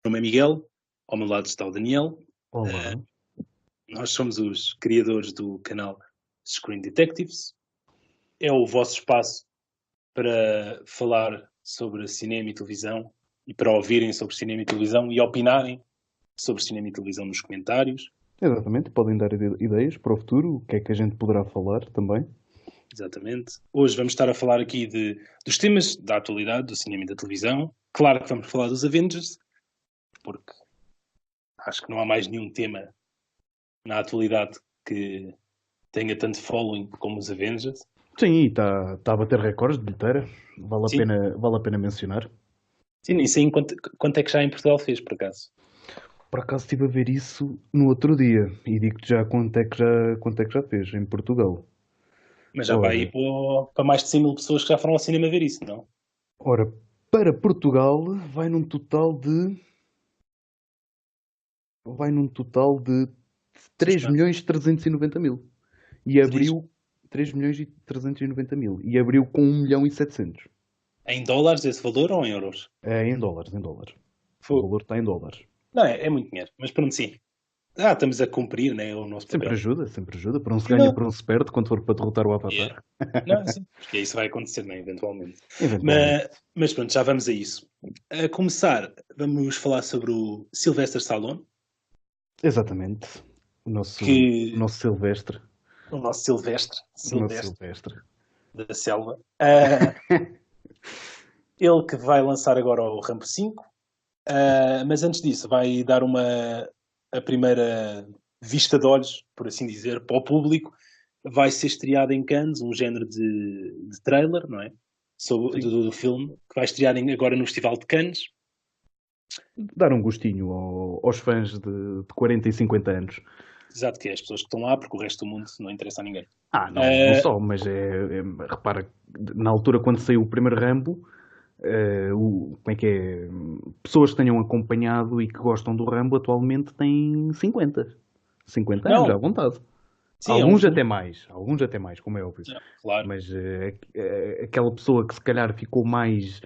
nome é Miguel, ao meu lado está o Daniel. Olá. Nós somos os criadores do canal Screen Detectives. É o vosso espaço para falar sobre cinema e televisão e para ouvirem sobre cinema e televisão e opinarem sobre cinema e televisão nos comentários. Exatamente, podem dar ideias para o futuro, o que é que a gente poderá falar também. Exatamente. Hoje vamos estar a falar aqui dos temas da atualidade, do cinema e da televisão. Claro que vamos falar dos Avengers, porque acho que não há mais nenhum tema na atualidade que tenha tanto following como os Avengers. Sim, está a bater recordes de bilheteira, Sim, vale a pena mencionar. sim, nem sei quanto é que já em Portugal fez, por acaso. Por acaso estive a ver isso no outro dia e digo-te já quanto é que já fez em Portugal. Mas já vai Ora, ir para mais de 100 mil pessoas que já foram ao cinema ver isso, não? ora, para Portugal vai num total de Diz 3 quanto? milhões 390 mil. E 3 abriu 3 milhões e 390 mil. E abriu com 1 milhão e 700. em dólares esse valor ou em euros? É em dólares, em dólares. O Fogo. valor está em dólares. Não, é muito dinheiro, mas pronto, sim. Estamos a cumprir, né, o nosso Sempre papel. ajuda, sempre ajuda. Para um se E ganha, não, para um se perde, quando for para derrotar o yeah. Avatar. Não, sim, porque isso vai acontecer, né, eventualmente. Eventualmente. Mas pronto, já vamos a isso. A começar, vamos falar sobre o Sylvester Stallone, Exatamente. O que nosso Silvestre. o nosso Silvestre, O nosso Silvestre Silvestre. da Selva, ele que vai lançar agora o Rambo 5. Mas antes disso, vai dar a primeira vista de olhos, por assim dizer, para o público. Vai ser estreado em Cannes, um género de trailer, não é? Sim. Do filme, que vai estrear agora no Festival de Cannes. Dar um gostinho aos fãs de 40 e 50 anos. Exato, que é as pessoas que estão lá, porque o resto do mundo não interessa a ninguém. Não só, mas repara, na altura quando saiu o primeiro Rambo, como é que é? Pessoas que tenham acompanhado e que gostam do Rambo atualmente têm 50 anos, à Não, vontade. sim, é um filme. Alguns até mais, como é óbvio. Não, claro. Mas aquela pessoa que se calhar ficou mais,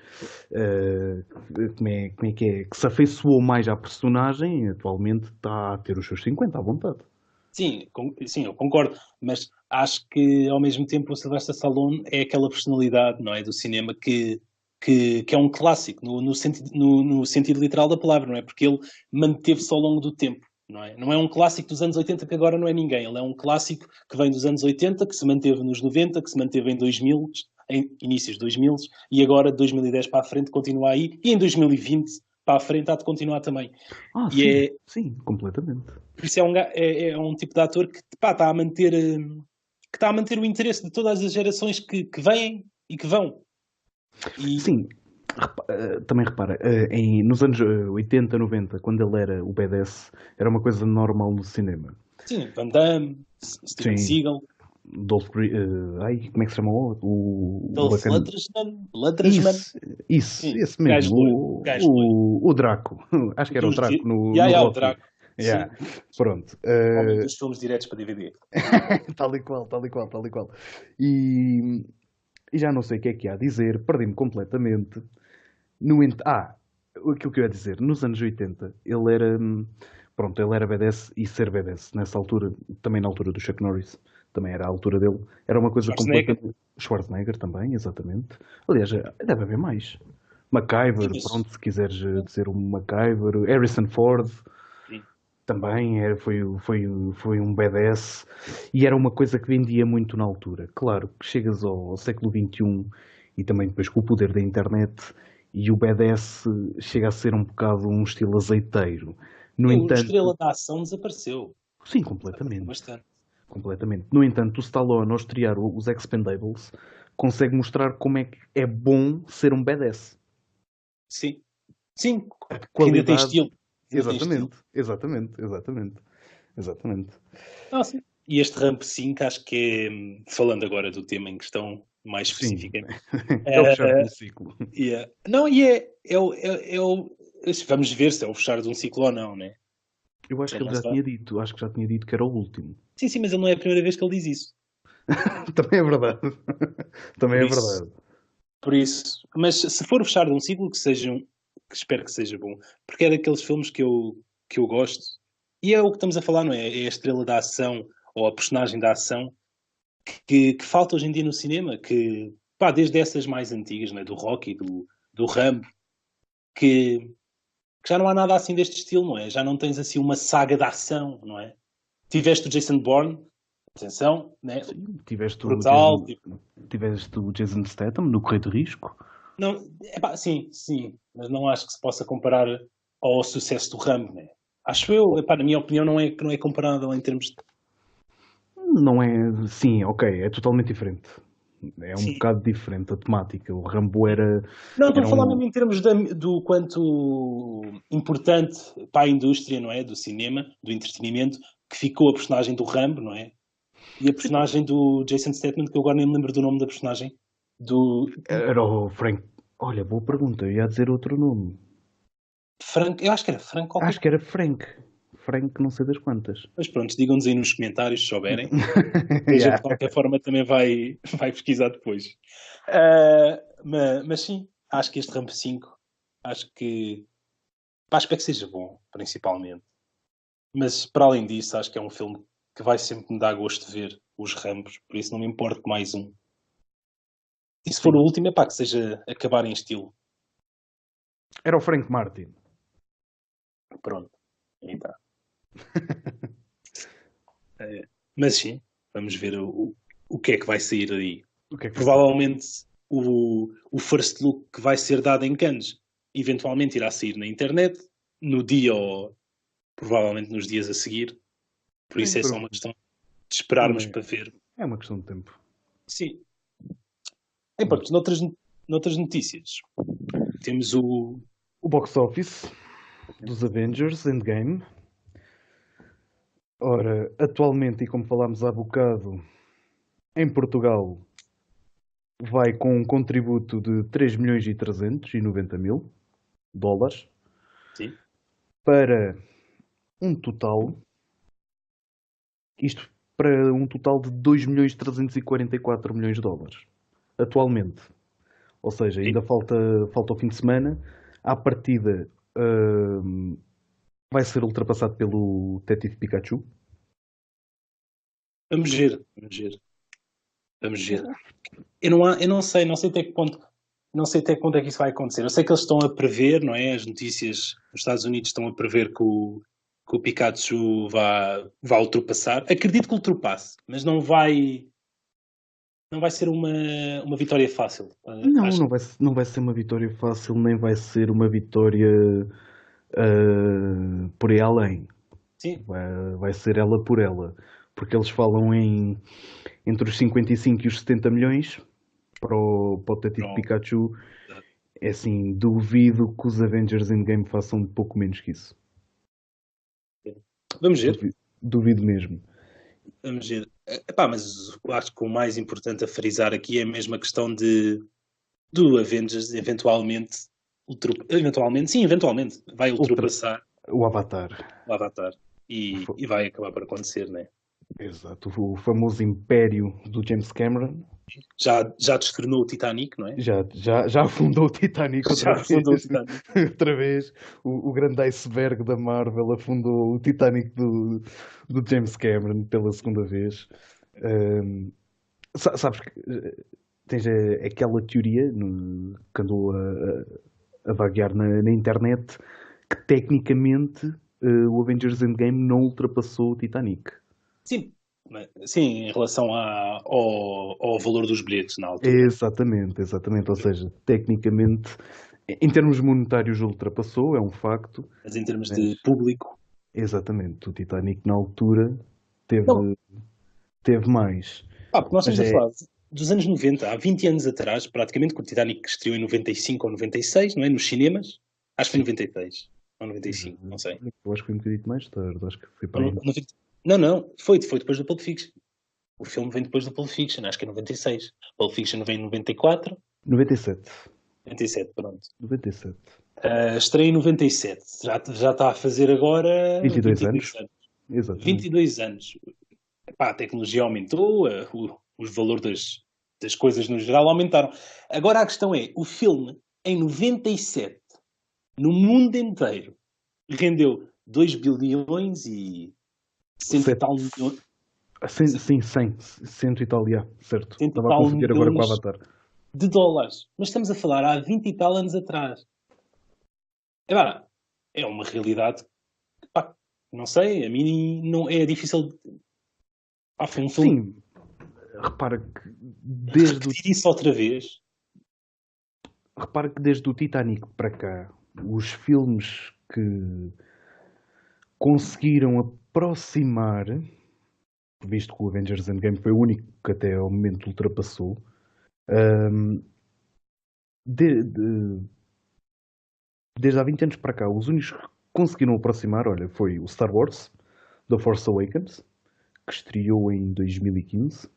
como é que é? Que se afeiçoou mais à personagem, atualmente está a ter os seus 50 à vontade. Sim, sim, eu concordo, mas acho que ao mesmo tempo o Sylvester Stallone é aquela personalidade, não é, do cinema que é um clássico no sentido literal da palavra, não é? Porque ele manteve-se ao longo do tempo, não é? Não é um clássico dos anos 80 que agora não é ninguém, ele é um clássico que vem dos anos 80, que se manteve nos 90, que se manteve em 2000, em inícios de 2000 e agora de 2010 para a frente continua aí e em 2020 para a frente há de continuar também. E Sim, é, sim, completamente. por isso é um tipo de ator que pá, está a manter que está a manter o interesse de todas as gerações que vêm e que vão. E Sim, também repara, nos anos 80, 90, quando ele era o BDS, era uma coisa normal no cinema. sim, Van Damme, Steven Sim, Seagal, como é que se chamou? O Dolph bacana. Lundgren, Isso, sim, esse mesmo, gajo loiro, gajo loiro. o Draco. Acho que era o Draco Ya, no ya, o Rocky. Draco, Yeah. sim, Pronto. homem dos filmes diretos para DVD. Tal e qual, tal e qual, tal e qual. E, e já não sei o que é que há a dizer, perdi-me completamente. Aquilo que eu ia dizer, nos anos 80, ele era BDS e ser BDS. Nessa altura, também na altura do Chuck Norris, também era a altura dele, era uma coisa Schwarzenegger, completamente. Schwarzenegger também, exatamente. Aliás, deve haver mais. sim, MacGyver, mas pronto, se quiseres dizer um MacGyver, Harrison Ford sim. também foi um BDS e era uma coisa que vendia muito na altura. Claro que chegas ao século XXI e também depois com o poder da internet e o BDS chega a ser um bocado um estilo azeiteiro. No Sim, o Estrela entanto, da Ação desapareceu. sim, Desapareceu completamente. bastante. Completamente. No entanto, o Stallone, ao estrear os Expendables, consegue mostrar como é que é bom ser um BDS. Sim, sim, A que ainda tem qualidade. estilo. Ainda tem estilo. Exatamente, exatamente, exatamente, exatamente. Ah, sim. E este Ramp 5, acho que é, falando agora do tema em questão, mais Sim, especificamente, é o fechar de é, um ciclo. não, vamos ver se é o fechar de um ciclo ou não, né? Eu acho Ele que ele não já está. tinha dito, acho que já tinha dito que era o último. Sim, sim, mas ele não é a primeira vez que ele diz isso. Também é verdade. Também Por é isso, verdade. por isso. Mas se for o fechar de um ciclo, que seja que espero que seja bom, porque é daqueles filmes que eu gosto, e é o que estamos a falar, não é? É a estrela da ação, ou a personagem da ação, que falta hoje em dia no cinema, que, pá, desde essas mais antigas, não é? Do Rocky, do Rambo, que já não há nada assim deste estilo, não é? Já não tens assim uma saga de ação, não é? Tiveste o Jason Bourne, atenção, né? Tiveste o Brutal, Jason, tipo, tiveste o Jason Statham no Correio de Risco. não, epá, sim, mas não acho que se possa comparar ao sucesso do Rambo, né? Acho eu, epá, na minha opinião, não é comparável em termos de... Não é. Sim, ok, é totalmente diferente. É um Sim. bocado diferente a temática. O Rambo era, Não, estou era a falar um. mesmo em termos do quanto importante para a indústria, não é? Do cinema, do entretenimento, que ficou a personagem do Rambo, não é? E a personagem do Jason Statham, que eu agora nem me lembro do nome da personagem, do Era o Frank. Olha, boa pergunta, eu ia dizer outro nome. Frank, eu acho que era Frank qualquer Acho que coisa. era Frank. Frank, não sei das quantas. Mas pronto, digam-nos aí nos comentários se souberem. A gente Yeah. de qualquer forma também vai pesquisar depois. Mas sim, acho que este Rambo 5, acho que, pá, espero que seja bom, principalmente. Mas para além disso, acho que é um filme que vai sempre me dar gosto de ver os Rambos, por isso não me importa mais um. E se for o Sim. último, é pá, que seja acabar em estilo. Era o Frank Martin. Pronto, aí está. Mas sim, vamos ver o que é que vai sair aí. O que é que vai ser? Provavelmente o first look que vai ser dado em Cannes eventualmente irá sair na internet no dia ou provavelmente nos dias a seguir. Por Sim, isso é só uma questão de esperarmos também para ver. é uma questão de tempo. Sim. E Mas pronto, noutras notícias, temos o box office dos Avengers Endgame. Ora, atualmente, e como falámos há bocado, em Portugal vai com um contributo de 3.390.000 dólares sim, para um total, isto para um total de 2.344.000.000 de dólares, atualmente. Ou seja, sim. ainda falta o fim de semana. À partida, vai ser ultrapassado pelo Detective Pikachu. Vamos ver, vamos ver, vamos ver. Eu não sei até que ponto, não sei até que ponto é que isso vai acontecer. Eu sei que eles estão a prever, não é? As notícias nos Estados Unidos estão a prever que o Pikachu vá ultrapassar. Acredito que ultrapasse, mas não vai ser uma vitória fácil. Não, Acho que não vai ser uma vitória fácil, nem vai ser uma vitória por aí além. sim. Vai ser ela por ela. Porque eles falam entre os 55 e os 70 milhões para o Detective Não. Pikachu. É assim, duvido que os Avengers Endgame façam um pouco menos que isso. Vamos ver, Duvido mesmo. vamos ver. Epá, mas eu acho que o mais importante a frisar aqui é mesmo a questão do Avengers eventualmente, sim, eventualmente vai Ultra, ultrapassar o Avatar. o Avatar O e vai acabar por acontecer, né? Exato, o famoso império do James Cameron Já destronou o Titanic, não é? já afundou o Titanic outra Já afundou o vez. Titanic. Outra vez, o grande iceberg da Marvel afundou o Titanic do James Cameron pela segunda vez. Um, sabes que tens aquela teoria que andou a vaguear na internet que tecnicamente o Avengers Endgame não ultrapassou o Titanic. Sim, sim, em relação ao valor dos bilhetes na altura. Exatamente, exatamente. Ou seja, tecnicamente, em termos monetários, ultrapassou, é um facto, Mas em termos mas de público. exatamente, o Titanic na altura Não, teve mais. porque nós Mas estamos a é falar dos anos 90, há 20 anos atrás, praticamente, que o Titanic estreou em 95 ou 96, não é? Nos cinemas. Acho que foi sim. 96 ou 95, não sei. Eu acho que foi um bocadinho mais tarde, acho que foi para Ou aí. não, foi depois do Pulp Fiction. O filme vem depois do Pulp Fiction, acho que é 96. Pulp Fiction vem em 94, 97. 97, pronto. 97. Estreia em 97. Já está a fazer agora 22 22 anos. anos. Exatamente. 22 anos. Epá, a tecnologia aumentou, os valores das coisas no geral aumentaram. Agora a questão é, o filme, em 97, no mundo inteiro, rendeu 2 bilhões e cento e Sete- tal milhões, Sim, 100 e tal, yeah, certo. cento e Estava a tal confundir agora com o milhões Avatar. de dólares. Mas estamos a falar há 20 e tal anos atrás. Epá, é uma realidade que, pá, não sei, a mim não é difícil. Pá, foi um filme. Sim, repara que desde o, Repetir isso outra vez. repara que desde o Titanic para cá, os filmes que conseguiram aproximar, visto que o Avengers Endgame foi o único que até ao momento ultrapassou, hum, desde há 20 anos para cá, os únicos que conseguiram aproximar, olha, foi o Star Wars, The Force Awakens, que estreou em 2015,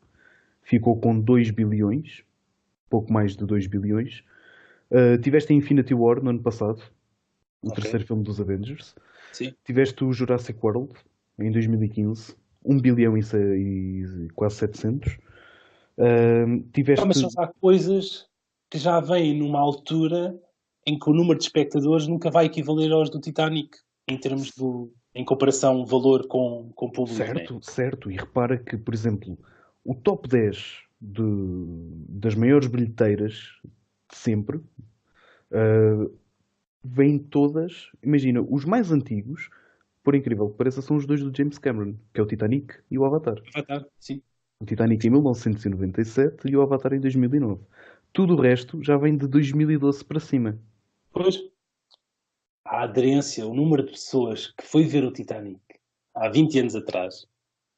ficou com 2 bilhões, pouco mais de 2 bilhões. Tiveste a Infinity War no ano passado, o Ok, terceiro filme dos Avengers. sim. Tiveste o Jurassic World em 2015, 1 bilhão e quase 700. Pá, mas Tiveste, são já coisas que já vêm numa altura em que o número de espectadores nunca vai equivaler aos do Titanic, em termos em comparação valor com o público, né? certo, certo, e repara que, por exemplo, o top 10 das maiores bilheteiras de sempre, uh, vêm todas, imagina, os mais antigos, por incrível que pareça, são os dois do James Cameron, que é o Titanic e o Avatar. Avatar, sim. O Titanic em 1997 e o Avatar em 2009. Tudo o resto já vem de 2012 para cima. Pois, a aderência, o número de pessoas que foi ver o Titanic há 20 anos atrás,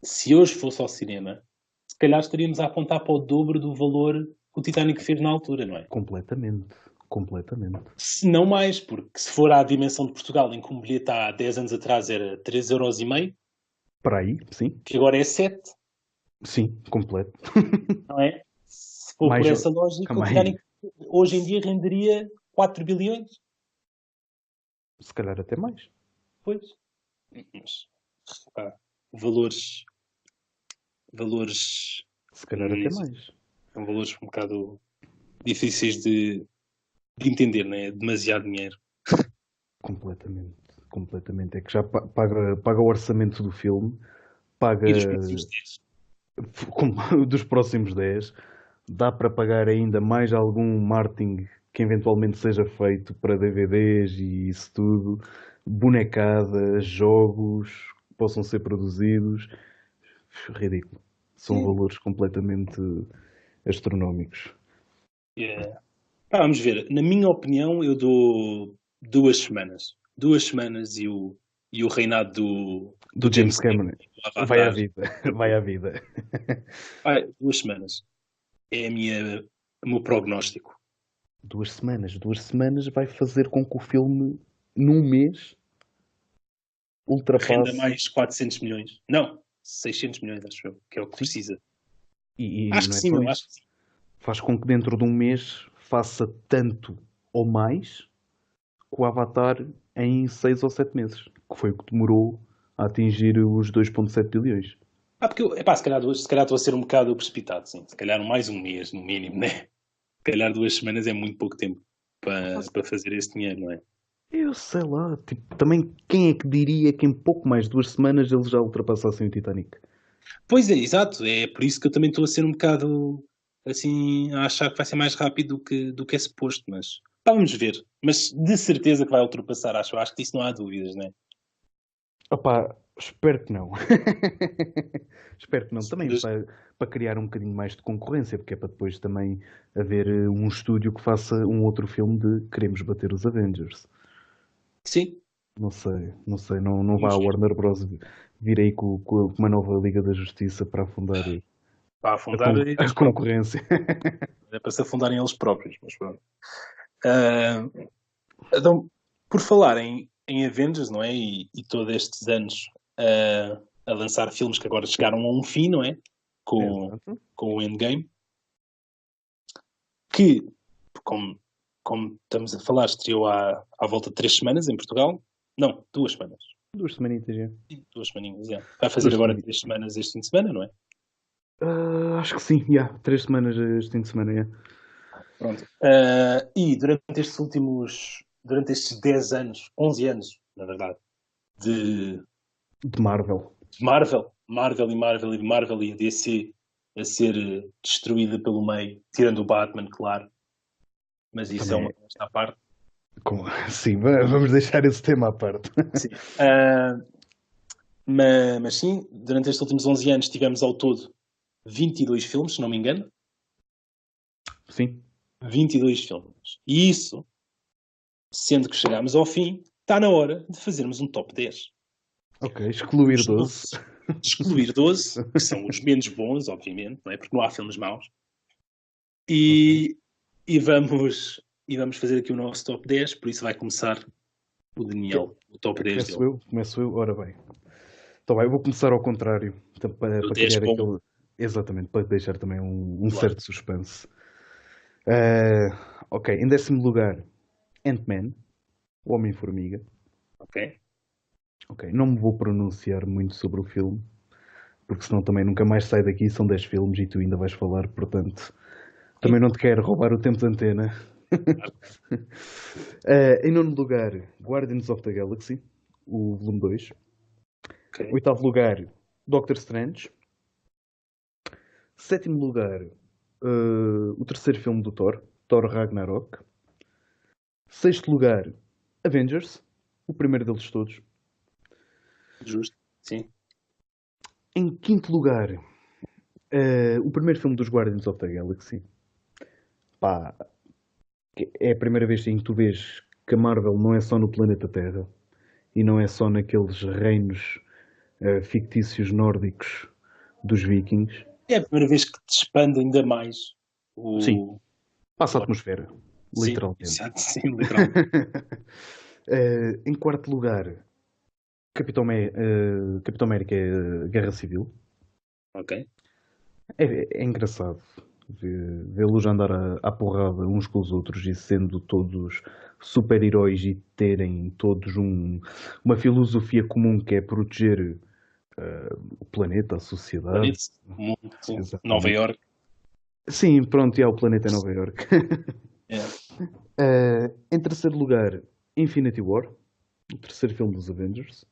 se hoje fosse ao cinema, se calhar estaríamos a apontar para o dobro do valor que o Titanic fez na altura, não é? Completamente. Completamente. Se não mais, porque se for à dimensão de Portugal, em que um bilhete há 10 anos atrás era 3,5 €, Para aí, sim. que agora é 7, Sim, completo. não é? Se for por Mais. essa lógica, o Calma aí. Titanic hoje em dia renderia 4 bilhões. Se calhar até mais. Pois. Mas, pá, valores, valores, Se calhar até mais. são valores um bocado difíceis de entender, não é? Demasiado dinheiro. Completamente. Completamente. É que já paga o orçamento do filme, paga E dos próximos dias. dos próximos 10. Dá para pagar ainda mais algum marketing que eventualmente seja feito para DVDs e isso tudo, bonecadas, jogos que possam ser produzidos. Ridículo. São Sim. valores completamente astronómicos. Yeah. Pá, vamos ver. Na minha opinião, eu dou 2 semanas. 2 semanas e o reinado Do do James James Cameron. Cameron, do Vai à Avatar. vida. Vai à vida. Pá, 2 semanas. É o meu prognóstico. 2 semanas. 2 semanas vai fazer com que o filme, num mês, Renda ultrapasse. mais 400 milhões. Não, 600 milhões, acho eu, que é o que Sim. precisa. E Acho que não é sim, só meu, isso. acho que sim. Faz com que dentro de um mês faça tanto ou mais que o Avatar em 6 ou 7 meses, que foi o que demorou a atingir os 2,7 bilhões. Porque epá, se calhar estou a ser um bocado precipitado, sim. Se calhar mais um mês, no mínimo, né? Se calhar 2 semanas é muito pouco tempo para fazer esse dinheiro, não é? Eu sei lá, tipo, também quem é que diria que em pouco mais de 2 semanas eles já ultrapassassem o Titanic? Pois é, exato. É por isso que eu também estou a ser um bocado assim, a achar que vai ser mais rápido do que é suposto, mas pá, vamos ver. Mas de certeza que vai ultrapassar, acho. Acho que disso não há dúvidas, né? Opá, espero que não. Espero que não. Também Mas, para criar um bocadinho mais de concorrência, porque é para depois também haver um estúdio que faça um outro filme de queremos bater os Avengers. sim, Não sei, não sei, não vá vamos a ver. Warner Bros. Vir aí com uma nova Liga da Justiça para afundar Para afundar a eles próprios. concorrência. É para se afundarem eles próprios, mas pronto. Ah, então, por falar em Avengers, não é? E todos estes anos a lançar filmes que agora chegaram a um fim, não é? Com, Exato. com o Endgame, que, como, como estamos a falar, estreou à volta de 3 semanas em Portugal. Não, 2 semanas. 2 semanitas já. Sim, 2 semaninhas, já. Vai fazer 2 agora semanitas. 3 semanas este fim de semana, não é? Acho que sim, já. 3 semanas este fim de semana, já. Pronto. E durante estes últimos durante estes 10 anos, 11 anos, na verdade, de Marvel. Marvel e a DC a ser destruída pelo meio, tirando o Batman, claro. Mas isso Também é uma coisa à parte. Sim, vamos deixar esse tema à parte. Sim. Mas sim, durante estes últimos 11 anos tivemos ao todo 22 filmes, se não me engano. Sim. 22 filmes. E isso, sendo que chegámos ao fim, está na hora de fazermos um top 10. Ok, excluir 12. Excluir 12, que são os menos bons, obviamente, não é? Porque não há filmes maus. E vamos fazer aqui o nosso top 10, por isso vai começar o Daniel, o top 10 dele. Começo eu, ora bem. Então, eu vou começar ao contrário, para criar aquele... Exatamente, para deixar também um certo suspense. Ok, em 10º lugar, Ant-Man, o Homem-Formiga. Ok. Não me vou pronunciar muito sobre o filme, porque senão também nunca mais sai daqui, são 10 filmes e tu ainda vais falar, portanto, também não te quero roubar o tempo de antena. Em 9º lugar, Guardians of the Galaxy, o volume 2. Okay. 8º lugar, Doctor Strange. 7º lugar, o terceiro filme do Thor Ragnarok. 6º lugar, Avengers, o primeiro deles todos. Justo, sim. Em 5º lugar, o primeiro filme dos Guardians of the Galaxy. Pá, é a primeira vez em que tu vês que a Marvel não é só no planeta Terra e não é só naqueles reinos fictícios nórdicos dos vikings. É a primeira vez que te expande ainda mais Sim, passa a atmosfera, literalmente. Sim, literalmente. Em 4º lugar, Capitão América Guerra Civil. Ok. É engraçado vê-los andar à porrada uns com os outros e sendo todos super-heróis e terem todos uma filosofia comum que é proteger o planeta, a sociedade. O mundo, sim. Nova York. Sim, pronto, o planeta é Nova York. Em 3º lugar, Infinity War, o terceiro filme dos Avengers.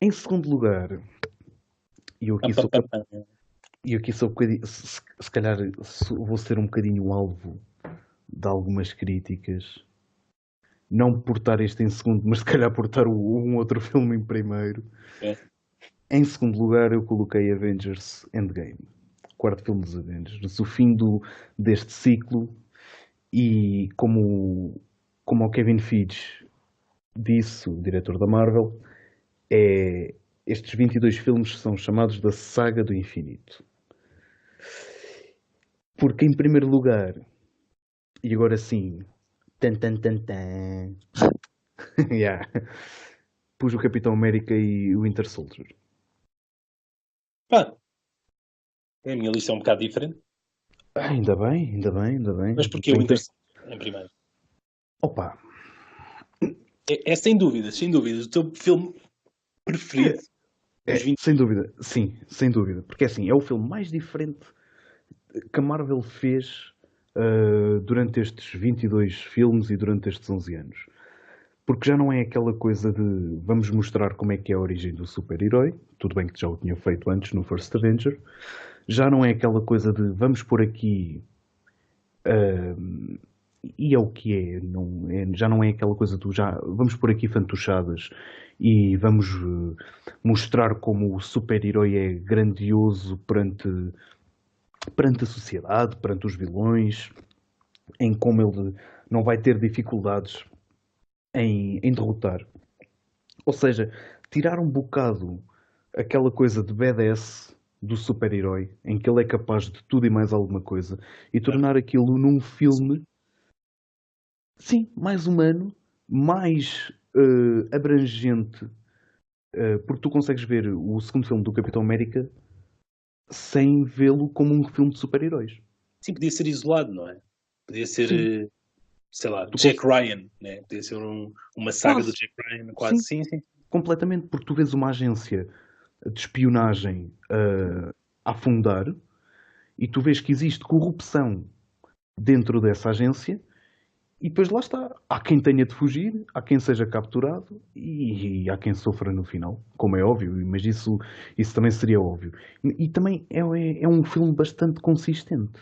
Em 2º lugar, e eu aqui sou um bocadinho, se calhar vou ser um bocadinho alvo de algumas críticas, não por estar este em segundo, mas se calhar por estar um outro filme em primeiro. Em 2º lugar eu coloquei Avengers Endgame, o 4º filme dos Avengers, o fim deste ciclo, e como o Kevin Feige disse, o diretor da Marvel, estes 22 filmes são chamados da Saga do Infinito. Porque em primeiro lugar, e agora sim, pus o Capitão América e o Winter Soldier. A minha lista é um bocado diferente. Ainda bem. Mas porquê o Winter Soldier em primeiro? Opa! É sem dúvidas, o teu filme preferido. Sem dúvida, sim, sem dúvida. Porque assim, é o filme mais diferente que a Marvel fez durante estes 22 filmes e durante estes 11 anos. Porque já não é aquela coisa de vamos mostrar como é que é a origem do super-herói, tudo bem que já o tinha feito antes no First Avenger, já não é aquela coisa de vamos por aqui e é o que é, já não é aquela coisa do já vamos por aqui fantochadas e vamos mostrar como o super-herói é grandioso perante a sociedade, perante os vilões, em como ele não vai ter dificuldades em derrotar. Ou seja, tirar um bocado aquela coisa de badass do super-herói, em que ele é capaz de tudo e mais alguma coisa, e tornar aquilo num filme, sim, mais humano, mais abrangente, porque tu consegues ver o segundo filme do Capitão América sem vê-lo como um filme de super-heróis. Sim, podia ser isolado, não é? Podia ser, sei lá, Jack Ryan, né? Podia ser uma saga do Jack Ryan, quase. Sim. Completamente, porque tu vês uma agência de espionagem a afundar e tu vês que existe corrupção dentro dessa agência E depois lá está. Há quem tenha de fugir, há quem seja capturado e há quem sofra no final, como é óbvio, mas isso também seria óbvio. E também é um filme bastante consistente.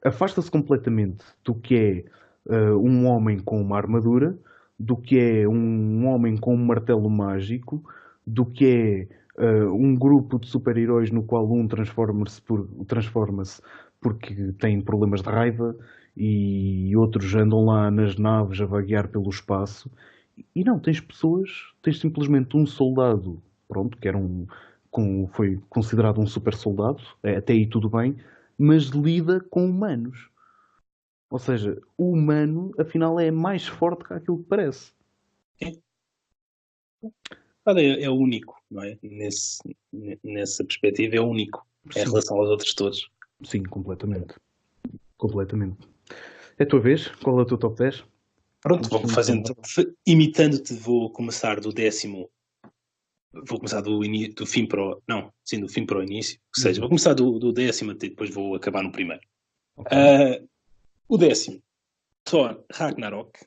Afasta-se completamente do que é um homem com uma armadura, do que é um homem com um martelo mágico, do que é um grupo de super-heróis no qual um transforma-se porque tem problemas de raiva e outros andam lá nas naves a vaguear pelo espaço. E não, tens simplesmente um soldado, pronto, que era foi considerado um super soldado, até aí tudo bem, mas lida com humanos. Ou seja, o humano, afinal, é mais forte que aquilo que parece. É o único, não é? Nessa perspectiva, é o único em Sim, relação aos outros todos. sim, completamente. Completamente. É a tua vez? Qual é o teu top 10? Pronto, vou fazendo, imitando-te, vou começar do décimo. Vou começar do fim para o. Não, sim, do fim para o início. Ou seja, vou começar do décimo e depois vou acabar no primeiro. Okay. O décimo, Thor Ragnarok.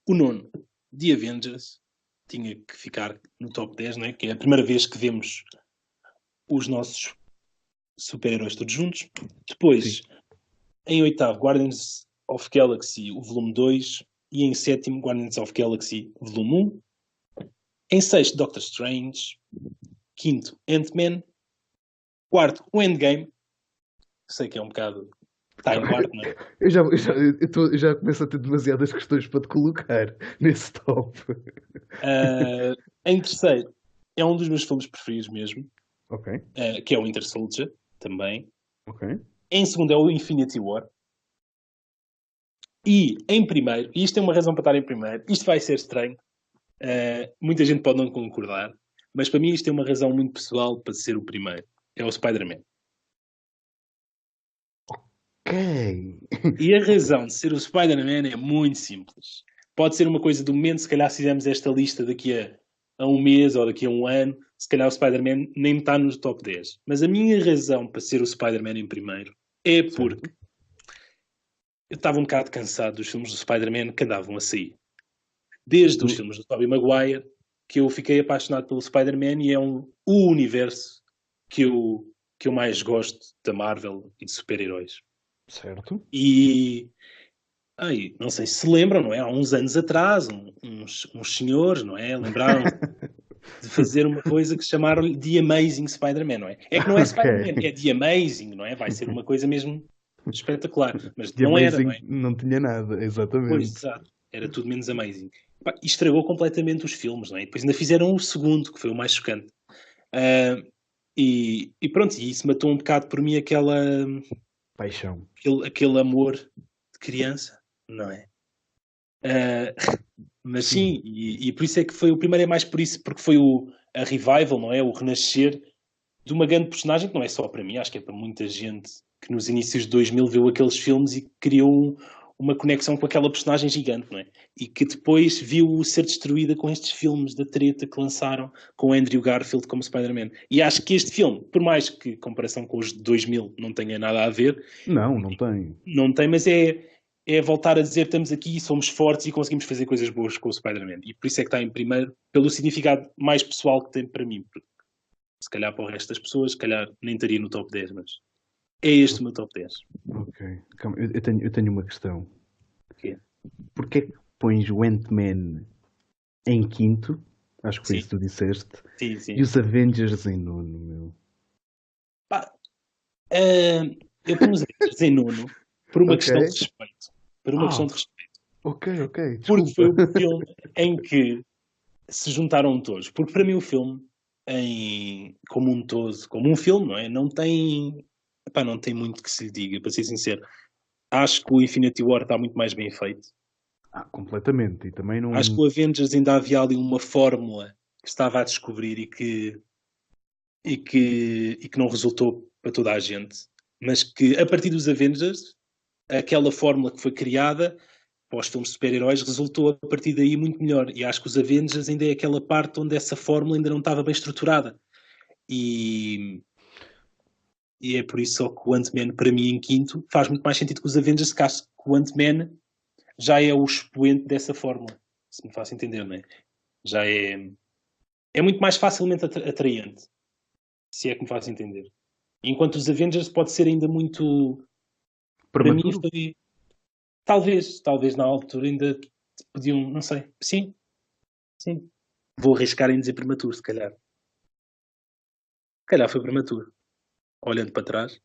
O nono, The Avengers. Tinha que ficar no top 10, não é? Que é a primeira vez que vemos os nossos super-heróis todos juntos. Depois, Sim. em oitavo, Guardians of Galaxy, o volume 2. E em sétimo, Guardians of Galaxy, volume 1. Em sexto, Doctor Strange. Quinto, Ant-Man. Quarto, o Endgame. Sei que é um bocado. Está em quarto, não é? Eu já começo a ter demasiadas questões para te colocar nesse top. Em terceiro, é um dos meus filmes preferidos mesmo, Ok, que é o Winter Soldier, também. ok. Em segundo é o Infinity War. E em primeiro, e isto tem uma razão para estar em primeiro, isto vai ser estranho, muita gente pode não concordar, mas para mim isto tem uma razão muito pessoal para ser o primeiro. É o Spider-Man. Ok. E a razão de ser o Spider-Man é muito simples. Pode ser uma coisa do momento, se calhar se fizermos esta lista daqui a um mês ou daqui a um ano, se calhar o Spider-Man nem está no top 10. Mas a minha razão para ser o Spider-Man em primeiro é porque Certo. eu estava um bocado cansado dos filmes do Spider-Man que andavam a sair. Desde os Tu, filmes do Tobey Maguire, que eu fiquei apaixonado pelo Spider-Man e é o universo que eu mais gosto da Marvel e de super-heróis. certo. E não sei se lembram, não é? Há uns anos atrás, uns senhores, não é? Lembraram de fazer uma coisa que chamaram-lhe The Amazing Spider-Man, não é? É que não é Ok. Spider-Man, é The Amazing, não é? Vai ser uma coisa mesmo espetacular. Mas The não era, não Amazing é? não tinha nada, Pois, exatamente. exato. Era tudo menos Amazing. E estragou completamente os filmes, não é? E depois ainda fizeram o segundo, que foi o mais chocante. Ah, e pronto, e isso matou um bocado por mim Paixão. aquele amor de criança, não é? Ah, mas Sim. sim, e por isso é que foi o primeiro, é mais por isso, porque foi a revival, não é? O renascer de uma grande personagem que não é só para mim, acho que é para muita gente que nos inícios de 2000 viu aqueles filmes e criou uma conexão com aquela personagem gigante, não é? E que depois viu ser destruída com estes filmes da treta que lançaram com Andrew Garfield como Spider-Man. E acho que este filme, por mais que em comparação com os de 2000 não tenha nada a ver, Não, não tem. não tem, mas é voltar a dizer estamos aqui, somos fortes e conseguimos fazer coisas boas com o Spider-Man. E por isso é que está em primeiro, pelo significado mais pessoal que tem para mim. Porque, se calhar para o resto das pessoas, se calhar nem estaria no top 10, mas é este o meu top 10. Ok. Calma, eu tenho uma questão. Que Porquê que pões o Ant-Man em quinto? Acho que foi isso sim, que tu disseste. sim, E sim. os Avengers em nono, meu. Pá, eu ponho os Avengers em nono por uma Ok. questão de respeito. Por uma questão Ah, de respeito. ok, ok. Porque Desculpa. foi o filme em que se juntaram todos. Porque para mim o filme, como um todo, como um filme, não é? Não tem muito que se lhe diga, para ser sincero. Acho que o Infinity War está muito mais bem feito. Ah, completamente. E também Acho não. que o Avengers ainda havia ali uma fórmula que estava a descobrir e que não resultou para toda a gente. Mas que a partir dos Avengers, aquela fórmula que foi criada para os filmes de super-heróis resultou a partir daí muito melhor. E acho que os Avengers ainda é aquela parte onde essa fórmula ainda não estava bem estruturada. E, e é por isso só que o Ant-Man, para mim, em quinto, faz muito mais sentido que os Avengers, que acho que o Ant-Man já é o expoente dessa fórmula, se me faço entender, não é? Já é muito mais facilmente atraente, se é que me faço entender. Enquanto os Avengers pode ser ainda muito... Para mim Prematuro? foi... Talvez na altura ainda podiam... Não sei. Sim, sim. Vou arriscar em dizer prematuro, se calhar. Se calhar foi prematuro. Olhando para trás.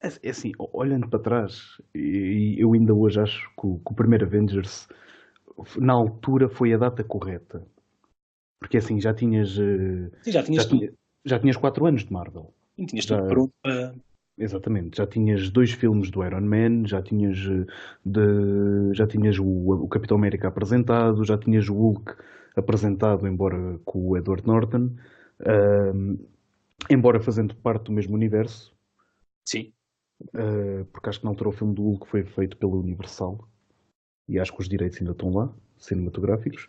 É assim, olhando para trás, e eu ainda hoje acho que o primeiro Avengers, na altura, foi a data correta. Porque assim, já tinhas, Sim, já já tinhas tudo. tinha, já tinhas 4 anos de Marvel. Sim, tinhas Já, tudo pronto para... exatamente. Já tinhas 2 filmes do Iron Man, já tinhas o Capitão América apresentado, já tinhas o Hulk apresentado, embora com o Edward Norton, ahm, embora fazendo parte do mesmo universo, Sim. porque acho que na altura o filme do Hulk foi feito pela Universal e acho que os direitos ainda estão lá, cinematográficos.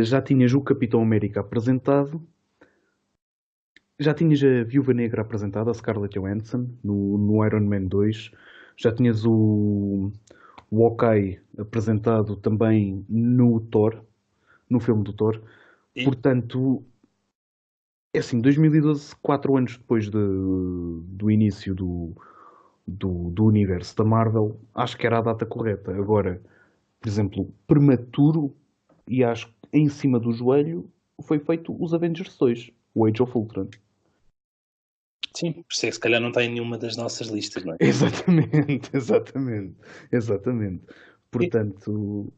Já tinhas o Capitão América apresentado, já tinhas a Viúva Negra apresentada, a Scarlett Johansson, no Iron Man 2. Já tinhas o Hawkeye apresentado também no Thor, no filme do Thor. Sim. Portanto, é assim, 2012, 4 anos depois do início do universo da Marvel, acho que era a data correta. Agora, por exemplo, prematuro, e acho que em cima do joelho, foi feito os Avengers 2, o Age of Ultron. Sim, por isso é que se calhar não está em nenhuma das nossas listas, não é? Exatamente, exatamente, exatamente. Sim, Portanto,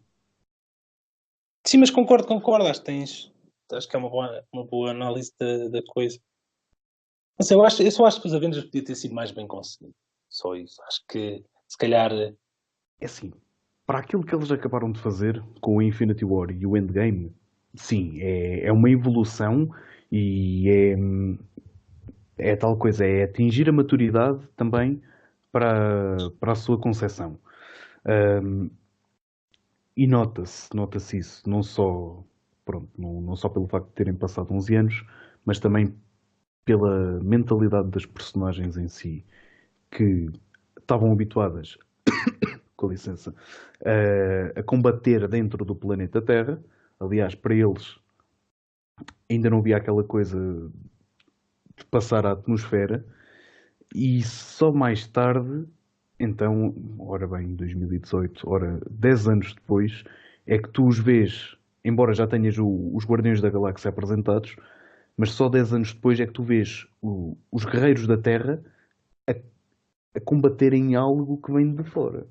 sim, mas concordo. Acho que é uma boa análise da coisa. Mas eu só acho que os Avengers podia ter sido mais bem conseguido. Só isso. Acho que se calhar. é assim, para aquilo que eles acabaram de fazer com o Infinity War e o Endgame, sim, é uma evolução e é tal coisa, é atingir a maturidade também para a sua concepção. Um, e nota-se isso, não só, pronto, não só pelo facto de terem passado 11 anos, mas também pela mentalidade das personagens em si, que estavam habituadas, com licença, a combater dentro do planeta Terra. Aliás, para eles ainda não havia aquela coisa de passar a atmosfera, e só mais tarde, então, ora bem, 2018, ora 10 anos depois, é que tu os vês, embora já tenhas os Guardiões da Galáxia apresentados, mas só 10 anos depois é que tu vês os Guerreiros da Terra a, a combaterem algo que vem de fora.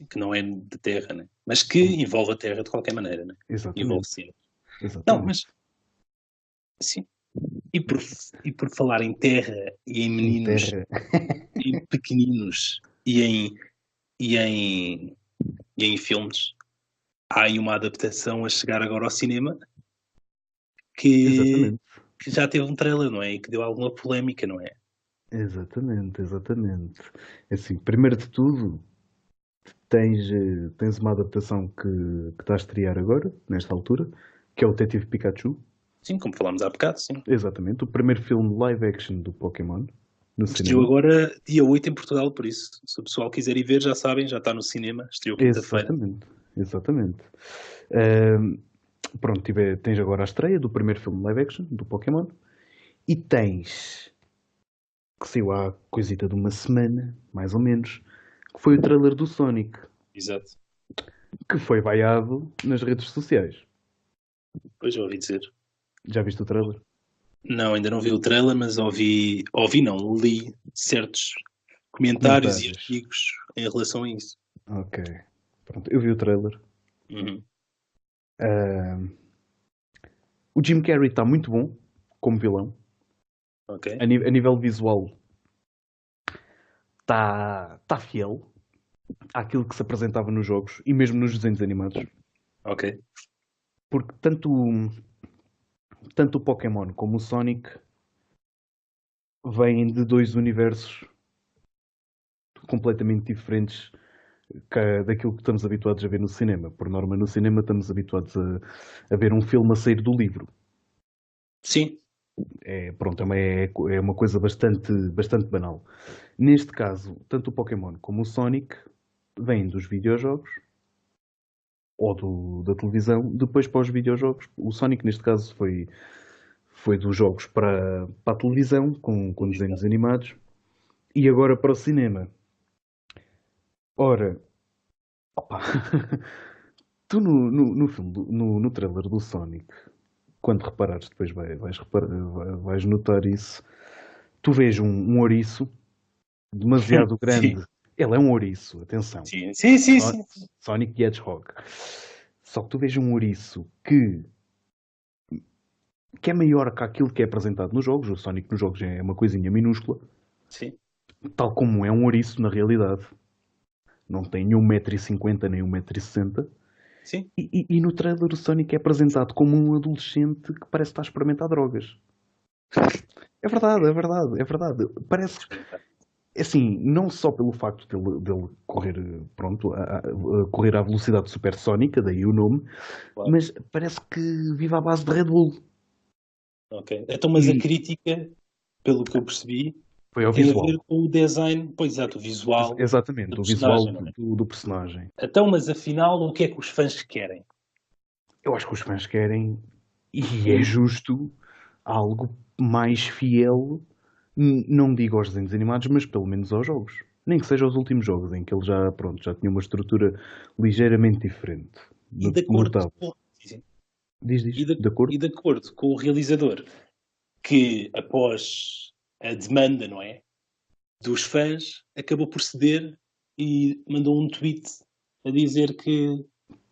Que não é de terra, né? Mas que envolve a terra de qualquer maneira, né? Envolve Exatamente, sim. Não, exatamente. mas sim. E por, e por falar em terra e em Em meninos, terra. em pequeninos e em, e em filmes, há aí uma adaptação a chegar agora ao cinema que, Exatamente, que já teve um trailer, não é? E que deu alguma polémica, não é? exatamente, exatamente. Assim, primeiro de tudo, tens uma adaptação que está a estrear agora, nesta altura, que é o Detetive Pikachu. Sim, como falámos há bocado, sim. Exatamente, o primeiro filme live action do Pokémon no Estreou cinema. agora dia 8 em Portugal, por isso, se o pessoal quiser ir ver, já sabem, já está no cinema. Estreou quinta-feira. Exatamente, exatamente. Ahm, pronto, tens agora a estreia do primeiro filme live action do Pokémon e tens, que saiu há coisita de uma semana, mais ou menos, que foi o trailer do Sonic, Exato. que foi vaiado nas redes sociais. Pois já ouvi dizer. Já viste o trailer? Não, ainda não vi o trailer, mas não, li certos comentários e Comentários. artigos em relação a isso. Ok. Pronto, eu vi o trailer. Uhum. Ahm, o Jim Carrey está muito bom como vilão. Ok, A nível visual está fiel àquilo que se apresentava nos jogos e mesmo nos desenhos animados. ok. Porque tanto o Pokémon como o Sonic vêm de dois universos completamente diferentes daquilo que estamos habituados a ver no cinema. Por norma, no cinema estamos habituados a ver um filme a sair do livro. Sim, Pronto, é uma coisa bastante banal. Neste caso, tanto o Pokémon como o Sonic vêm dos videojogos ou da televisão, depois para os videojogos. O Sonic, neste caso, foi dos jogos para a televisão, com desenhos animados, e agora para o cinema. Ora, opa, tu no filme, no trailer do Sonic, quando reparares, depois vais notar isso, tu vês um ouriço demasiado Sim, grande. Ele é um ouriço, atenção. sim, sim, sim, sim. Sonic the Hedgehog. Só que tu vês um ouriço que é maior que aquilo que é apresentado nos jogos. O Sonic nos jogos é uma coisinha minúscula, Sim, tal como é um ouriço na realidade. Não tem nem 1,50 m nem 1,60 m. sim. E no trailer o Sonic é apresentado como um adolescente que parece estar a experimentar drogas. É verdade, é verdade, é verdade. Parece, assim, não só pelo facto dele correr, pronto, a correr à velocidade supersónica, daí o nome, Claro. mas parece que vive à base de Red Bull. Ok. Então, mas a E crítica, pelo que eu percebi, foi ao tem a visual. ver com o design, pois exato, o visual da Exatamente, o visual personagem, não é? do personagem. Então, mas afinal, o que é que os fãs querem? Eu acho que os fãs querem, e é justo, algo mais fiel, não digo aos desenhos animados, mas pelo menos aos jogos. Nem que seja aos últimos jogos, em que ele já, pronto, já tinha uma estrutura ligeiramente diferente. E de acordo Notável. com, sim, sim. Diz, de E acordo? de acordo com o realizador, que após a demanda, não é, dos fãs, acabou por ceder e mandou um tweet a dizer que,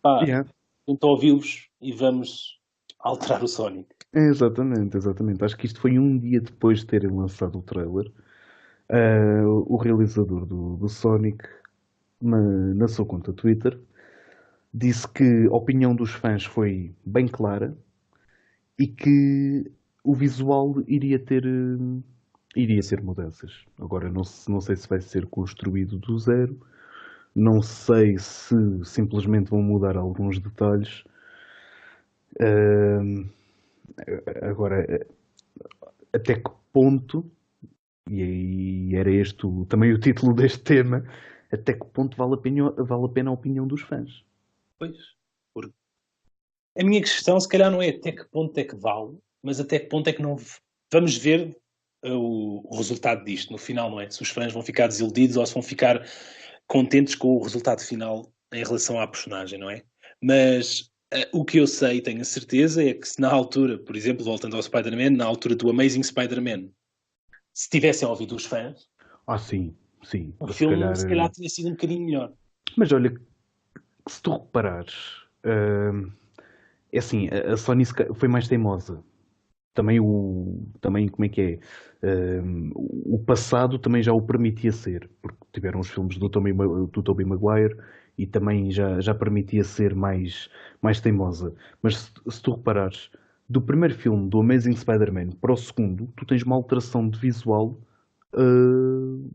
pá, Yeah. tento ouvi-los e vamos alterar o Sonic. Exatamente, exatamente. Acho que isto foi um dia depois de terem lançado o trailer. O realizador do Sonic, na sua conta Twitter, disse que a opinião dos fãs foi bem clara e que o visual iria ter mudanças. Agora, não sei se vai ser construído do zero, não sei se simplesmente vão mudar alguns detalhes. Uh, Agora, até que ponto, e aí era este também o título deste tema, até que ponto vale a pena a opinião dos fãs? Pois, porque a minha questão, se calhar, não é até que ponto é que vale, mas até que ponto é que não. Vamos ver o resultado disto no final, não é? Se os fãs vão ficar desiludidos ou se vão ficar contentes com o resultado final em relação à personagem, não é? Mas o que eu sei, tenho a certeza, é que se na altura, por exemplo, voltando ao Spider-Man, na altura do Amazing Spider-Man, se tivessem ouvido os fãs, Ah, sim, sim. o Se filme calhar. se calhar tinha sido um bocadinho melhor. Mas olha, se tu reparares, é assim, a Sony foi mais teimosa. Também, como é que é? O passado também já o permitia ser, porque tiveram os filmes do Tobey Maguire e também já permitia ser mais teimosa. Mas se tu reparares, do primeiro filme, do Amazing Spider-Man, para o segundo, tu tens uma alteração de visual. uh,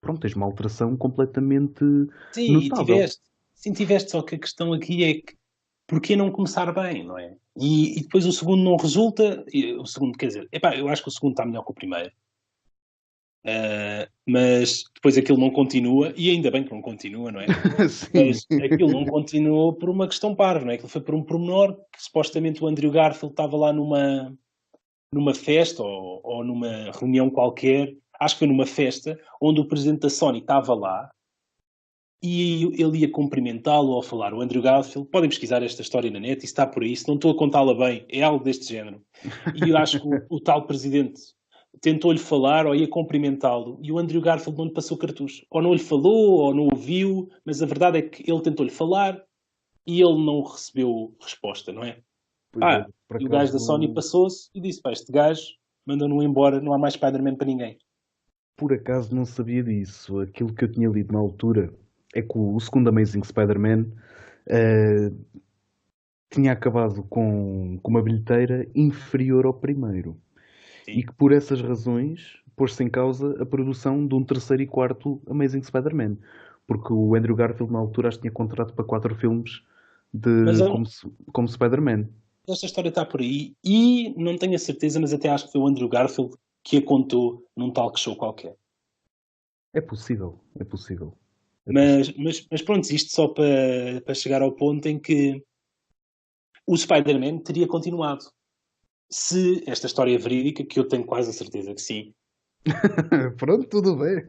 Pronto, tens uma alteração completamente Sim, e notável. tiveste. Sim, tiveste, só que a questão aqui é que porquê não começar bem, não é? E depois o segundo não resulta, o segundo, quer dizer, epá, eu acho que o segundo está melhor que o primeiro. Mas depois aquilo não continua, e ainda bem que não continua, não é? Sim. Mas aquilo não continuou por uma questão parva, não é? Aquilo foi por um pormenor que supostamente o Andrew Garfield estava lá numa festa ou numa reunião qualquer, acho que foi numa festa, onde o presidente da Sony estava lá e ele ia cumprimentá-lo ao falar. O Andrew Garfield, podem pesquisar esta história na net, e está por aí, se não estou a contá-la bem, é algo deste género. E eu acho que o tal presidente tentou-lhe falar ou ia cumprimentá-lo e o Andrew Garfield não lhe passou cartucho. Ou não lhe falou, ou não ouviu, mas a verdade é que ele tentou-lhe falar e ele não recebeu resposta, não é? Pois Ah, olha, por e o gajo acaso da Sony passou-se e disse: pá, este gajo manda-no embora, não há mais Spider-Man para ninguém. Por acaso não sabia disso. Aquilo que eu tinha lido na altura é que o segundo Amazing Spider-Man eh, tinha acabado com uma bilheteira inferior ao primeiro. E Sim. que por essas razões pôs-se em causa a produção de um terceiro e quarto Amazing Spider-Man. Porque o Andrew Garfield na altura acho que tinha contrato para 4 filmes Mas como Spider-Man. esta história está por aí e não tenho a certeza, mas até acho que foi o Andrew Garfield que a contou num talk show qualquer. É possível, é possível. Mas pronto, isto só para chegar ao ponto em que o Spider-Man teria continuado. Se esta história é verídica, que eu tenho quase a certeza que sim. Pronto, tudo bem.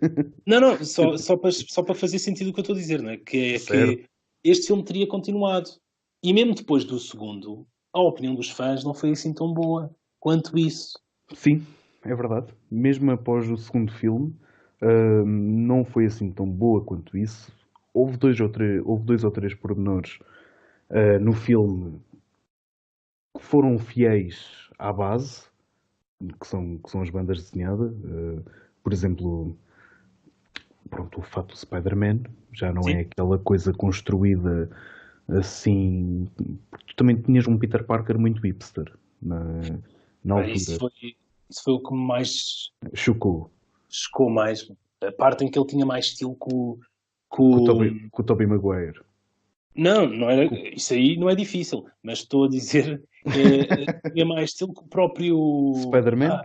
Não, só para fazer sentido o que eu estou a dizer, não é? Que é Certo. que este filme teria continuado. E mesmo depois do segundo, a opinião dos fãs não foi assim tão boa quanto isso. Sim, é verdade. Mesmo após o segundo filme, não foi assim tão boa quanto isso. Houve dois ou três pormenores no filme que foram fiéis à base, que são as bandas desenhadas. Por exemplo, pronto, o fato do Spider-Man já não é Sim. aquela coisa construída assim. Tu também tinhas um Peter Parker muito hipster na, na Pá, altura. isso foi o que me mais Chocou. chocou mais. A parte em que ele tinha mais estilo Com o Tobey Maguire. Não, não era, Com isso aí não é difícil, mas estou a dizer tinha mais estilo que o próprio. o Spider-Man?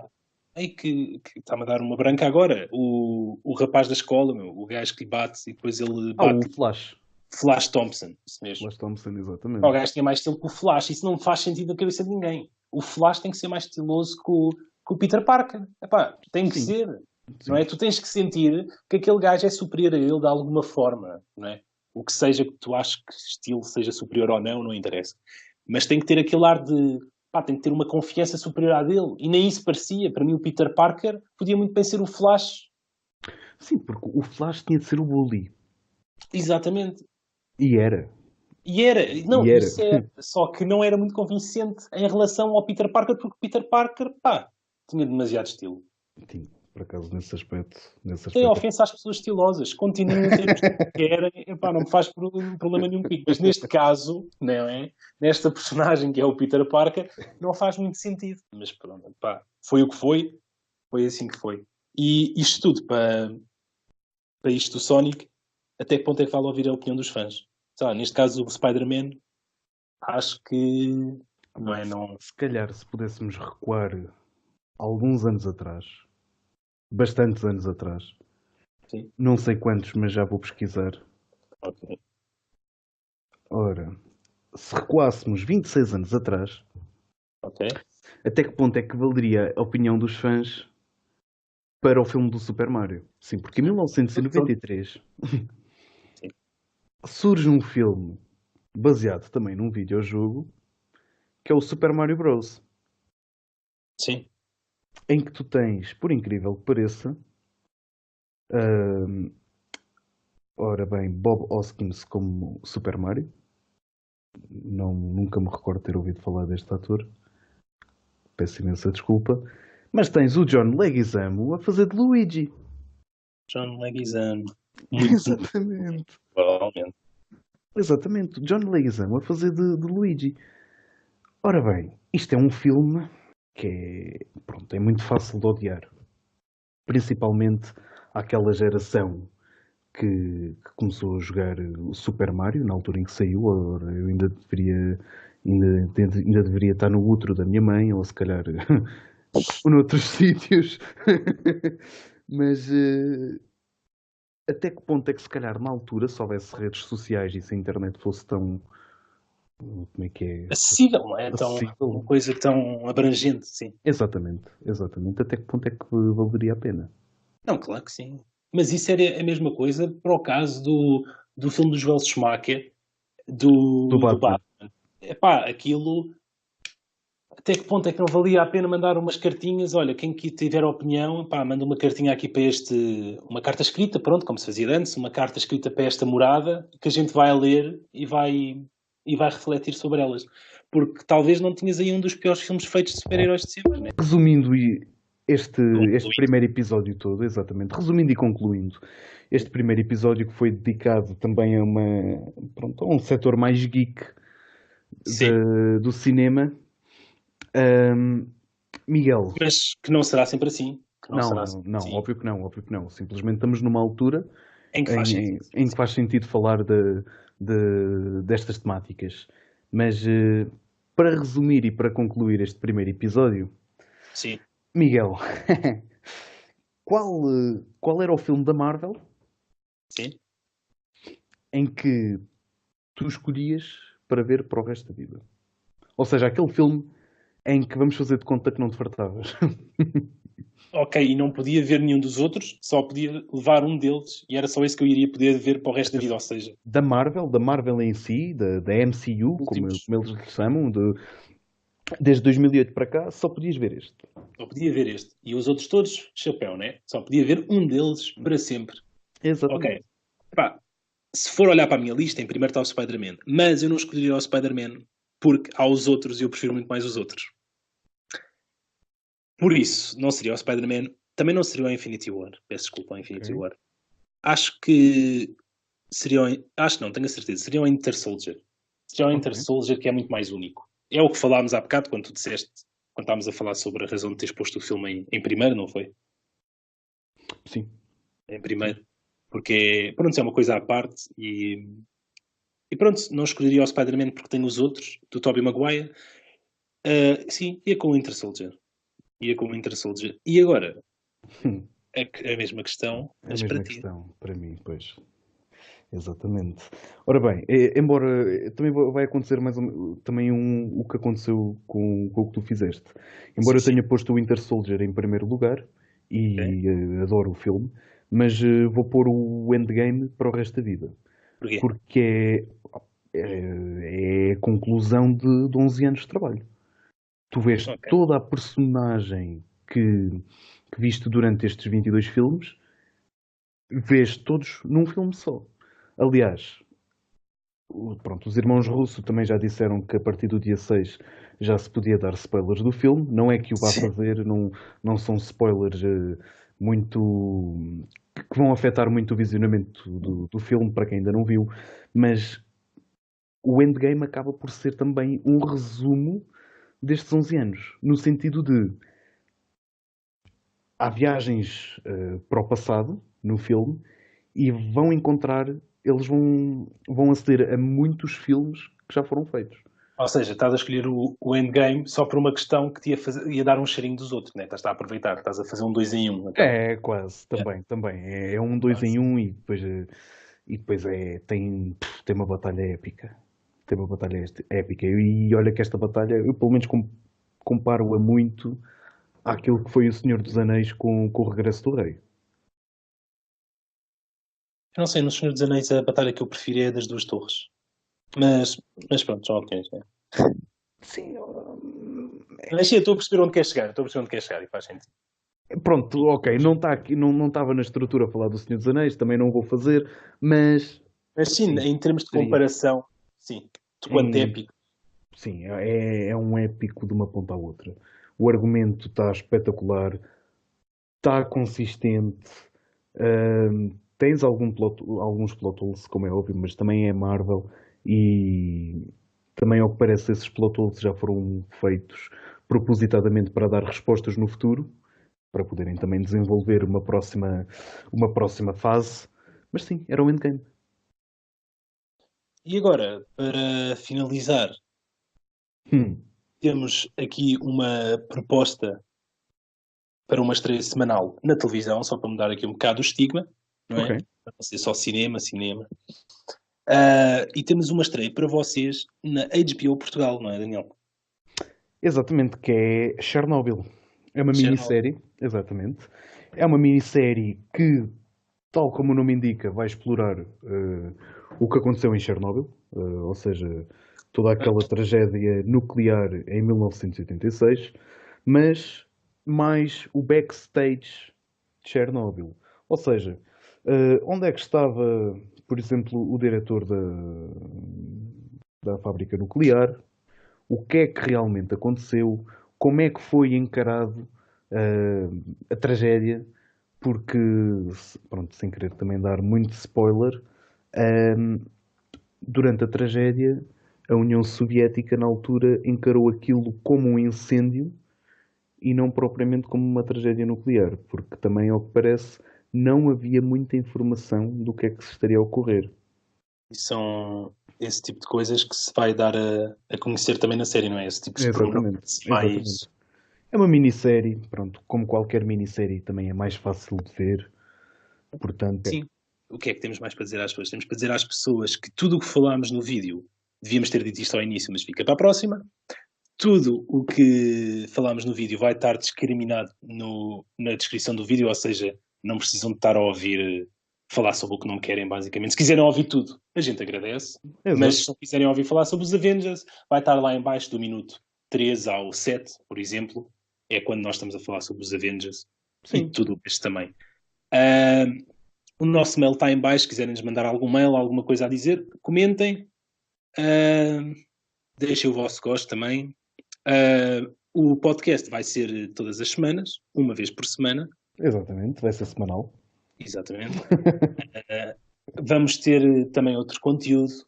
Ei, que está-me a dar uma branca agora. O rapaz da escola, meu, o gajo que lhe bate e depois ele Ah, o bate. Flash. Flash Thompson, isso mesmo. Flash Thompson, Pá, o exatamente. gajo tinha mais estilo que o Flash, isso não faz sentido na cabeça de ninguém. O Flash tem que ser mais estiloso que o Peter Parker. Epá, tem que Sim, ser, não sim. é? Tu tens que sentir que aquele gajo é superior a ele de alguma forma, não é? O que seja que tu aches que estilo seja superior ou não, não interessa. Mas tem que ter aquele ar de. Pá, tem que ter uma confiança superior à dele. E nem isso parecia. Para mim, o Peter Parker podia muito bem ser o Flash. Sim, porque o Flash tinha de ser o bully. Exatamente. E era. E era, E não, era. isso é, só que não era muito convincente em relação ao Peter Parker, porque o Peter Parker, pá, tinha demasiado estilo. Sim, por acaso, nesse Sem aspecto. ofensa às pessoas estilosas, continuem a ter o estilo que querem, epá, não me faz problema nenhum comigo. Mas neste caso, não é? Nesta personagem que é o Peter Parker, não faz muito sentido. Mas pronto, pá, foi o que foi assim que foi. E isto tudo para isto do Sonic, até que ponto é que vale ouvir a opinião dos fãs? Sei lá, neste caso o Spider-Man, acho que não é, não. Se calhar, se pudéssemos recuar alguns anos atrás, bastantes anos atrás, Sim, não sei quantos, mas já vou pesquisar. ok. Ora, se recuássemos 26 anos atrás, Ok. até que ponto é que valeria a opinião dos fãs para o filme do Super Mario? Sim, porque em Pronto. 1993 Sim. surge um filme baseado também num videojogo que é o Super Mario Bros. Sim. Em que tu tens, por incrível que pareça, ahm, ora bem, Bob Hoskins como Super Mario. Não, nunca me recordo de ter ouvido falar deste ator. Peço imensa desculpa. Mas tens o John Leguizamo a fazer de Luigi. John Leguizamo. Muito Exatamente. provavelmente. Exatamente. John Leguizamo a fazer de Luigi. Ora bem, isto é um filme que pronto, é muito fácil de odiar. Principalmente àquela geração que começou a jogar o Super Mario na altura em que saiu. Ora, eu ainda deveria estar no útero da minha mãe, ou se calhar ou noutros sítios. Mas até que ponto é que se calhar na altura, se houvesse redes sociais e se a internet fosse tão, como é que é, Acessível, não é? Então, uma acessível? coisa tão abrangente, sim. Exatamente, exatamente. Até que ponto é que valeria a pena? Não, claro que sim. Mas isso era a mesma coisa para o caso do filme do Joel Schumacher, Do do Batman. Batman. Epá, aquilo. Até que ponto é que não valia a pena mandar umas cartinhas? Olha, quem que tiver opinião, pá, manda uma cartinha aqui para este. Uma carta escrita, pronto, como se fazia antes, uma carta escrita para esta morada, que a gente vai ler e vai refletir sobre elas. Porque talvez não tinhas aí um dos piores filmes feitos de super-heróis de sempre, né? Resumindo este, este Concluído. primeiro episódio todo, exatamente, resumindo e concluindo, este primeiro episódio que foi dedicado também pronto, a um setor mais geek Sim, do cinema. Ahm, Miguel, mas que não será sempre assim. Que não não, será não, sempre não, assim. óbvio que não, óbvio que não. Simplesmente estamos numa altura Em que faz sentido. em que faz sentido falar destas temáticas. Mas para resumir e para concluir este primeiro episódio, Sim. Miguel, qual era o filme da Marvel Sim. em que tu escolhias para ver para o resto da vida. Ou seja, aquele filme em que vamos fazer de conta que não te fartavas. Ok, e não podia ver nenhum dos outros, só podia levar um deles e era só esse que eu iria poder ver para o resto da vida. Ou seja, Da Marvel em si, da MCU, últimos, como eles lhe chamam, desde 2008 para cá, só podias ver este. só podia ver este. E os outros todos, chapéu, né? Só podia ver um deles para sempre. Ok. Exatamente. Pá, se for olhar para a minha lista, em primeiro está o Spider-Man. Mas eu não escolheria o Spider-Man porque há os outros e eu prefiro muito mais os outros. Por isso, não seria o Spider-Man. Também não seria o Infinity War. Peço desculpa ao Infinity Ok. War. Acho que seria o... Acho não, tenho a certeza. Seria o Winter Soldier. Seria o Winter Ok. Soldier que é muito mais único. É o que falámos há bocado quando tu disseste, quando estávamos a falar sobre a razão de teres posto o filme em primeiro, não foi? Sim. Em Sim. primeiro. Porque, pronto, é uma coisa à parte e pronto, não escolheria o Spider-Man porque tem os outros, do Tobey Maguire. Sim, ia com o Winter Soldier. Ia com o Winter Soldier. E agora, Hum. a mesma questão, É a mas para mesma ti. questão, para mim, pois. Exatamente. Ora bem, embora também vai acontecer também o que aconteceu com o que tu fizeste. Embora Sim, eu sim. tenha posto o Winter Soldier em primeiro lugar Ok? e adoro o filme, mas vou pôr o Endgame para o resto da vida. Porquê? Porque é a conclusão de 11 anos de trabalho. Tu vês Ok. toda a personagem que viste durante estes 22 filmes, vês todos num filme só. Aliás, pronto, os irmãos Russo também já disseram que a partir do dia 6 já se podia dar spoilers do filme. Não é que o vá Sim. fazer, não são spoilers muito que vão afetar muito o visionamento do filme para quem ainda não viu, mas o Endgame acaba por ser também um resumo destes 11 anos, no sentido de há viagens para o passado no filme e vão encontrar, eles vão aceder a muitos filmes que já foram feitos. Ou seja, estás a escolher o Endgame só por uma questão que te ia dar um cheirinho dos outros, né? Estás a aproveitar, estás a fazer um dois em um, então. É, quase, É, também. É um dois quase. em um e depois tem uma batalha épica. Tem uma batalha épica. E olha que esta batalha, eu pelo menos comparo-a muito àquilo que foi o Senhor dos Anéis com o Regresso do Rei. Eu não sei, no Senhor dos Anéis a batalha que eu prefiro é a das duas torres. Mas, mas pronto, são opiniões, né? Sim, Mas sim, eu estou a perceber onde quer chegar, estou a perceber onde quer chegar e faz sentido. pronto, ok, não está aqui, não estava na estrutura a falar do Senhor dos Anéis, também não vou fazer, mas Mas sim, sim, em termos de seria. comparação, sim, de quanto Em, épico. sim, é um épico de uma ponta à outra. O argumento está espetacular, está consistente, tens alguns plot holes, como é óbvio, mas também é Marvel e também ao que parece esses plot holes já foram feitos propositadamente para dar respostas no futuro, para poderem também desenvolver uma próxima fase. Mas sim, era o endgame. E agora, para finalizar, Hum, temos aqui uma proposta para uma estreia semanal na televisão, só para mudar aqui um bocado o estigma, não ok. é? Para não ser só cinema, cinema. E temos uma estreia para vocês na HBO Portugal, não é, Daniel? Exatamente, que é Chernobyl. É uma Chernobyl. minissérie, exatamente. É uma minissérie que, tal como o nome indica, vai explorar o que aconteceu em Chernobyl, ou seja, toda aquela tragédia nuclear em 1986, mas mais o backstage de Chernobyl. Ou seja, onde é que estava, por exemplo, o diretor da fábrica nuclear, o que é que realmente aconteceu, como é que foi encarado a tragédia, porque, pronto, sem querer também dar muito spoiler, ehm, durante a tragédia, a União Soviética, na altura, encarou aquilo como um incêndio e não propriamente como uma tragédia nuclear, porque também, ao que parece, não havia muita informação do que é que se estaria a ocorrer. E são esse tipo de coisas que se vai dar a conhecer também na série, não é? Esse tipo de Exatamente, pormenores exatamente. mais. É uma minissérie, pronto, como qualquer minissérie também é mais fácil de ver, portanto, Sim. o que é que temos mais para dizer às pessoas? Temos para dizer às pessoas que tudo o que falámos no vídeo, devíamos ter dito isto ao início, mas fica para a próxima. Tudo o que falámos no vídeo vai estar discriminado na descrição do vídeo, ou seja, não precisam de estar a ouvir falar sobre o que não querem, basicamente. Se quiserem ouvir tudo, a gente agradece. Exato. Mas se não quiserem ouvir falar sobre os Avengers, vai estar lá em baixo do minuto 3 ao 7, por exemplo. É quando nós estamos a falar sobre os Avengers. Sim. E tudo este também. O nosso mail está em baixo. Se quiserem nos mandar algum mail, alguma coisa a dizer, comentem. Deixem o vosso gosto também. O podcast vai ser todas as semanas, uma vez por semana. Exatamente, vai ser semanal. Exatamente. Vamos ter também outros conteúdos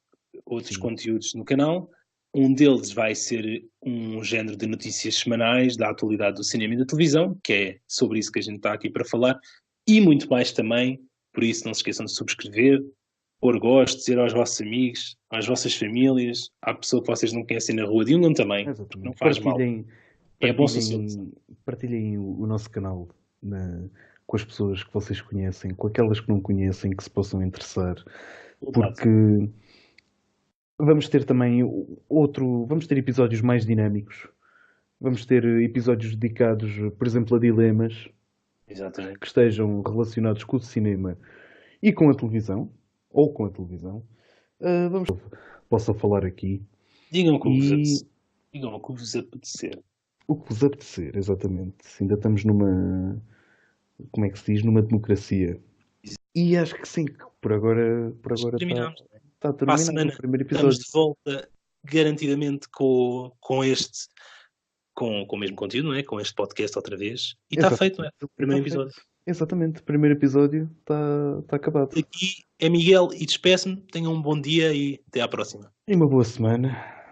no canal. Um deles vai ser um género de notícias semanais da atualidade do cinema e da televisão, que é sobre isso que a gente está aqui para falar, e muito mais também. Por isso, não se esqueçam de subscrever, pôr gosto, dizer aos vossos amigos, às vossas famílias, à pessoa que vocês não conhecem na rua, digam também, porque não faz mal. É bom socializar. Partilhem o nosso canal com as pessoas que vocês conhecem, com aquelas que não conhecem, que se possam interessar, porque vamos ter também vamos ter episódios mais dinâmicos, vamos ter episódios dedicados, por exemplo, a dilemas. Exatamente. Que estejam relacionados com o cinema e com a televisão, ou com a televisão. Posso falar aqui. Digam o que vos apetecer. O que vos apetecer, exatamente. Ainda estamos numa, como é que se diz, numa democracia. E acho que sim, por agora terminamos. Está terminado o primeiro episódio. Estamos de volta garantidamente com o mesmo conteúdo, não é? Com este podcast outra vez. E está feito, não é? O primeiro episódio. Exatamente, o primeiro episódio está acabado. Aqui é Miguel e despeço-me. Tenham um bom dia e até à próxima. E uma boa semana.